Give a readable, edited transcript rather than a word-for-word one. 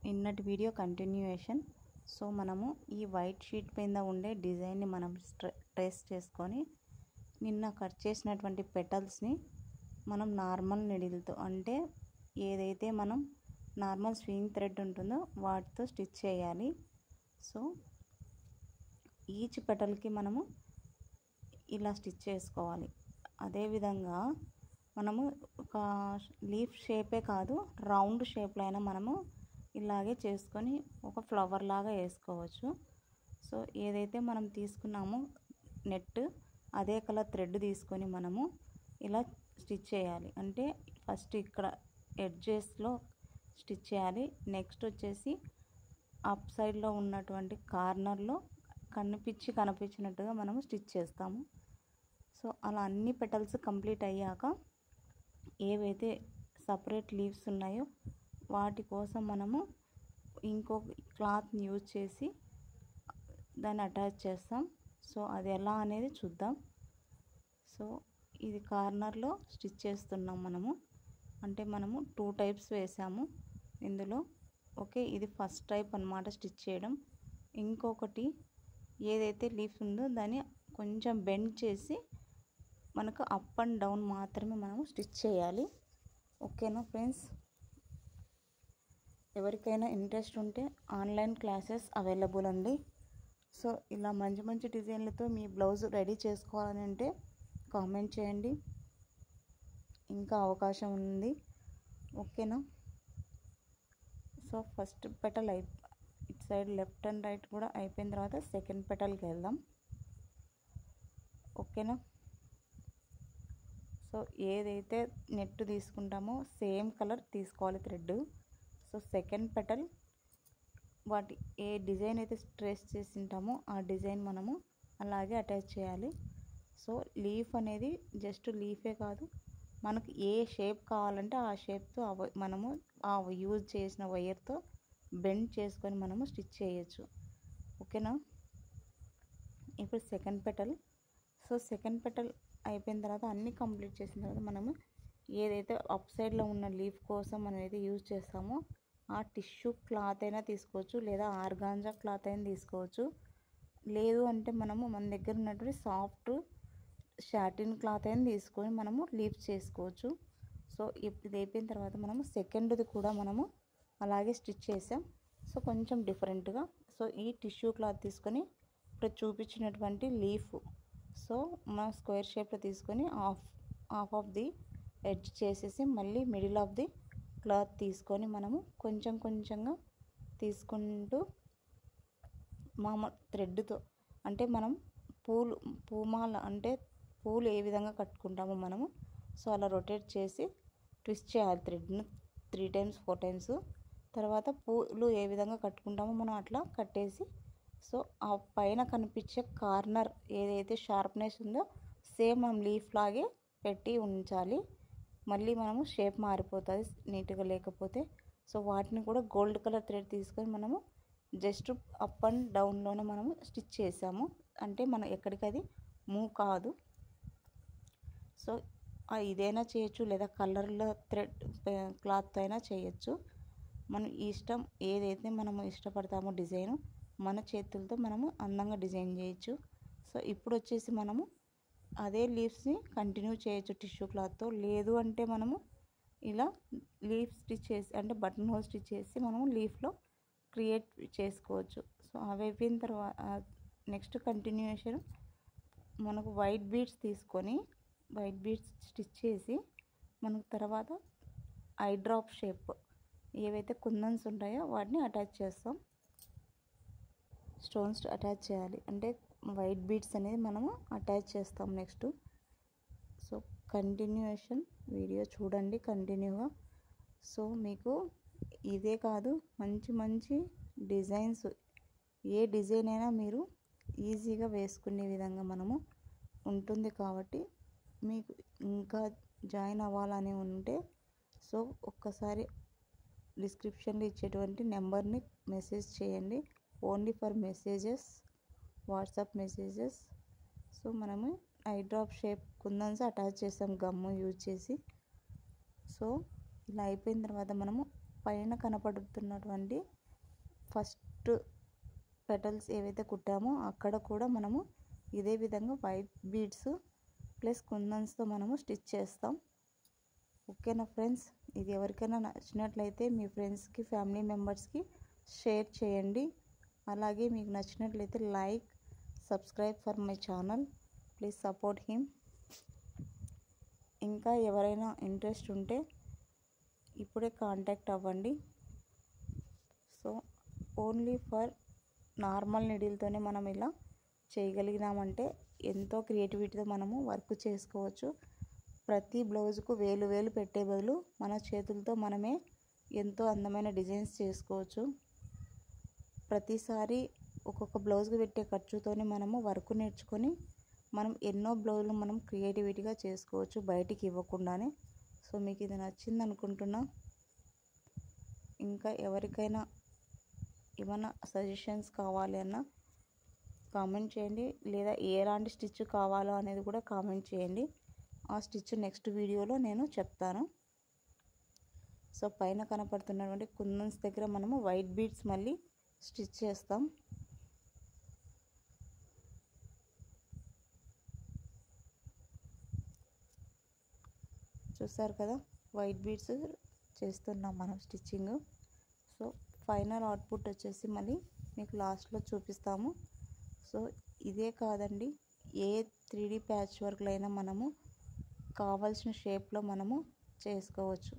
నిన్నటి video continuation. So మనము ఈ వైట్ షీట్ మీద ఉండే డిజైన్ని మనం ట్రేస్ చేసుకొని నిన్న కట్ చేసినటువంటి పెటల్స్ని మనం నార్మల్ నీడిల్తో, అంటే ఏదైతే మనం నార్మల్ స్వింగ్ థ్రెడ్ ఉంటుందో వాటితో స్టిచ్ చేయాలి. సో ఈచ్ పెటల్కి మనము ఇలా స్టిచ్ చేసుకోవాలి. అదేవిధంగా మనము ఒక లీఫ్ షేపే కాదు, రౌండ్ షేప్లో అయినా మనము ఇలాగే చేసుకొని ఒక ఫ్లవర్ లాగా వేసుకోవచ్చు. సో ఏదైతే మనం తీసుకున్నామో నెట్, అదే కలర్ థ్రెడ్ తీసుకొని మనము ఇలా స్టిచ్ చేయాలి. అంటే ఫస్ట్ ఇక్కడ ఎడ్జెస్లో స్టిచ్ చేయాలి. నెక్స్ట్ వచ్చేసి అప్ సైడ్లో ఉన్నటువంటి కార్నర్లో కనిపించినట్టుగా మనము స్టిచ్ చేస్తాము. సో అలా అన్ని పెటల్స్ కంప్లీట్ అయ్యాక ఏవైతే సపరేట్ లీవ్స్ ఉన్నాయో వాటి కోసం మనము ఇంకో క్లాత్ని యూజ్ చేసి దాన్ని అటాచ్ చేస్తాం. సో అది ఎలా అనేది చూద్దాం. సో ఇది కార్నర్లో స్టిచ్ చేస్తున్నాం మనము, అంటే మనము 2 టైప్స్ వేసాము ఇందులో. ఓకే, ఇది ఫస్ట్ టైప్ అన్నమాట స్టిచ్ చేయడం. ఇంకొకటి ఏదైతే లీఫ్ ఉందో దాన్ని కొంచెం బెండ్ చేసి మనకు అప్ అండ్ డౌన్ మాత్రమే మనము స్టిచ్ చేయాలి. ఓకేనా ఫ్రెండ్స్? ఎవరికైనా ఇంట్రెస్ట్ ఉంటే ఆన్లైన్ క్లాసెస్ అవైలబుల్ అండి. సో ఇలా మంచి మంచి డిజైన్లతో మీ బ్లౌజ్ రెడీ చేసుకోవాలని అంటే కామెంట్ చేయండి, ఇంకా అవకాశం ఉంది. ఓకేనా? సో ఫస్ట్ పెటల్ ఇటు సైడ్ లెఫ్ట్ అండ్ రైట్ కూడా అయిపోయిన తర్వాత సెకండ్ పెటల్కి వెళ్దాం. ఓకేనా? సో ఏదైతే నెట్ తీసుకుంటామో సేమ్ కలర్ తీసుకోవాలి థ్రెడ్. సో సెకండ్ పెటల్ వాటి ఏ డిజైన్ అయితే ట్రేస్ చేసి ఉంటామో ఆ డిజైన్ మనము అలాగే అటాచ్ చేయాలి. సో లీఫ్ అనేది జస్ట్ లీఫే కాదు, మనకు ఏ షేప్ కావాలంటే ఆ షేప్తో మనము ఆ యూజ్ చేసిన వైర్తో బెండ్ చేసుకొని మనము స్టిచ్ చేయొచ్చు. ఓకేనా? ఇప్పుడు second petal. So second petal అయిపోయిన తర్వాత అన్నీ కంప్లీట్ చేసిన తర్వాత మనము ఏదైతే అప్ సైడ్లో ఉన్న లీఫ్ కోసం మనం ఏదైతే యూజ్ చేస్తామో ఆ టిష్యూ క్లాత్ అయినా తీసుకోవచ్చు, లేదా ఆర్గాంజా క్లాత్ అయినా తీసుకోవచ్చు. లేదు అంటే మనము మన దగ్గర ఉన్నటువంటి సాఫ్ట్ షాటిన్ క్లాత్ అయినా తీసుకొని మనము లీఫ్ చేసుకోవచ్చు. సో ఇప్పుడు ఇది అయిపోయిన తర్వాత మనము సెకండ్ది కూడా మనము అలాగే స్టిచ్ చేసాం. సో కొంచెం డిఫరెంట్గా. సో ఈ టిష్యూ క్లాత్ తీసుకొని ఇప్పుడు చూపించినటువంటి లీఫ్, సో మనం స్క్వేర్ షేప్లో తీసుకొని హాఫ్ ఆఫ్ ది ఎడ్జ్ చేసేసి మళ్ళీ మిడిల్ ఆఫ్ ది క్లాత్ తీసుకొని మనము కొంచెం కొంచెంగా తీసుకుంటూ థ్రెడ్తో, అంటే మనం పూమాల అంటే పూలు ఏ విధంగా కట్టుకుంటామో మనము, సో అలా రొటేట్ చేసి ట్విస్ట్ చేయాలి థ్రెడ్ను 3 times 4 times. తర్వాత పూలు ఏ విధంగా కట్టుకుంటామో మనం అట్లా కట్టేసి, సో ఆ పైన కనిపించే కార్నర్ ఏదైతే షార్ప్నెస్ ఉందో సేమ్ మనం లీఫ్ లాగే పెట్టి ఉంచాలి. మళ్ళీ మనము షేప్ మారిపోతుంది నీట్గా లేకపోతే. సో వాటిని కూడా గోల్డ్ కలర్ థ్రెడ్ తీసుకొని మనము జస్ట్ అప్ అండ్ డౌన్లోనే మనము స్టిచ్ చేసాము, అంటే మనం ఎక్కడికి అది మూవ్ కాదు. సో ఇదైనా చేయొచ్చు, లేదా కలర్లో థ్రెడ్ క్లాత్ అయినా చేయొచ్చు. మనం ఇష్టం ఏదైతే మనము ఇష్టపడతామో డిజైన్ మన చేతులతో మనము అందంగా డిజైన్ చేయొచ్చు. సో ఇప్పుడు వచ్చేసి మనము అదే లీవ్స్ని కంటిన్యూ చేయొచ్చు టిష్యూ క్లాత్తో. లేదు అంటే మనము ఇలా లీఫ్ స్టిచ్ చేసి, అంటే బటన్ హోల్ స్టిచ్ చేసి మనము లీఫ్లో క్రియేట్ చేసుకోవచ్చు. సో అవి అయిపోయిన తర్వాత నెక్స్ట్ కంటిన్యూయేషన్ మనకు వైట్ బీడ్స్ తీసుకొని వైట్ బీడ్స్ స్టిచ్ చేసి మనకు తర్వాత ఐ డ్రాప్ షేప్ ఏవైతే కుందన్స్ ఉంటాయో వాటిని అటాచ్ చేస్తాం. స్టోన్స్ అటాచ్ చేయాలి, అంటే వైట్ బీడ్స్ అనేది మనము అటాచ్ చేస్తాం నెక్స్ట్. సో కంటిన్యూయేషన్ వీడియో చూడండి కంటిన్యూగా. సో మీకు ఇదే కాదు, మంచి మంచి డిజైన్స్, ఏ డిజైన్ అయినా మీరు ఈజీగా వేసుకునే విధంగా మనము ఉంటుంది. కాబట్టి మీకు ఇంకా జాయిన్ అవ్వాలని ఉంటే సో ఒక్కసారి డిస్క్రిప్షన్లో ఇచ్చేటువంటి నెంబర్ని మెసేజ్ చేయండి. Only for messages, WhatsApp messages. So మనము eye drop shape kundans attach చేస్తాం గమ్ము యూజ్ చేసి. సో ఇలా అయిపోయిన తర్వాత మనము పైన కనపడుతున్నటువంటి ఫస్ట్ పెటల్స్ ఏవైతే కుట్టామో అక్కడ కూడా మనము ఇదే విధంగా వైట్ బీడ్స్ ప్లస్ కుందన్స్తో మనము స్టిచ్ చేస్తాం. ఓకేనా ఫ్రెండ్స్, ఇది ఎవరికైనా నచ్చినట్లయితే మీ ఫ్రెండ్స్కి ఫ్యామిలీ మెంబర్స్కి షేర్ చేయండి. అలాగే మీకు నచ్చినట్లయితే like subscribe for my channel, please support him. ఇంకా ఎవరైనా ఇంట్రెస్ట్ ఉంటే ఇప్పుడే కాంటాక్ట్ అవ్వండి. సో ఓన్లీ ఫర్ నార్మల్ నీడిల్తోనే మనం ఇలా చేయగలిగినామంటే ఎంతో క్రియేటివిటీతో మనము వర్క్ చేసుకోవచ్చు. ప్రతి బ్లౌజ్కు వేలు పెట్టే బదులు మన చేతులతో మనమే ఎంతో అందమైన డిజైన్స్ చేసుకోవచ్చు. ప్రతిసారి ఒక్కొక్క బ్లౌజ్కి పెట్టే ఖర్చుతోనే మనము వర్క్ నేర్చుకొని మనం ఎన్నో బ్లౌజులు మనం క్రియేటివిటీగా చేసుకోవచ్చు బయటికి ఇవ్వకుండానే. సో మీకు ఇది నచ్చింది అనుకుంటున్నా. ఇంకా ఎవరికైనా ఏమైనా సజెషన్స్ కావాలి అన్నా కామెంట్ చేయండి, లేదా ఎలాంటి స్టిచ్ కావాలో అనేది కూడా కామెంట్ చేయండి. ఆ స్టిచ్ నెక్స్ట్ వీడియోలో నేను చెప్తాను. సో పైన కనపడుతున్నటువంటి కుందన్స్ దగ్గర మనము వైట్ బీడ్స్ మళ్ళీ స్టిచ్ చేస్తాం. చూసారు కదా, వైట్ బీడ్స్ చేస్తున్నాం మనం స్టిచ్చింగ్. సో ఫైనల్ అవుట్పుట్ వచ్చేసి మళ్ళీ మీకు లాస్ట్లో చూపిస్తాము. సో ఇదే కాదండి, ఏ 3D ప్యాచ్ వర్క్లైనా మనము కావాల్సిన షేప్లో మనము చేసుకోవచ్చు.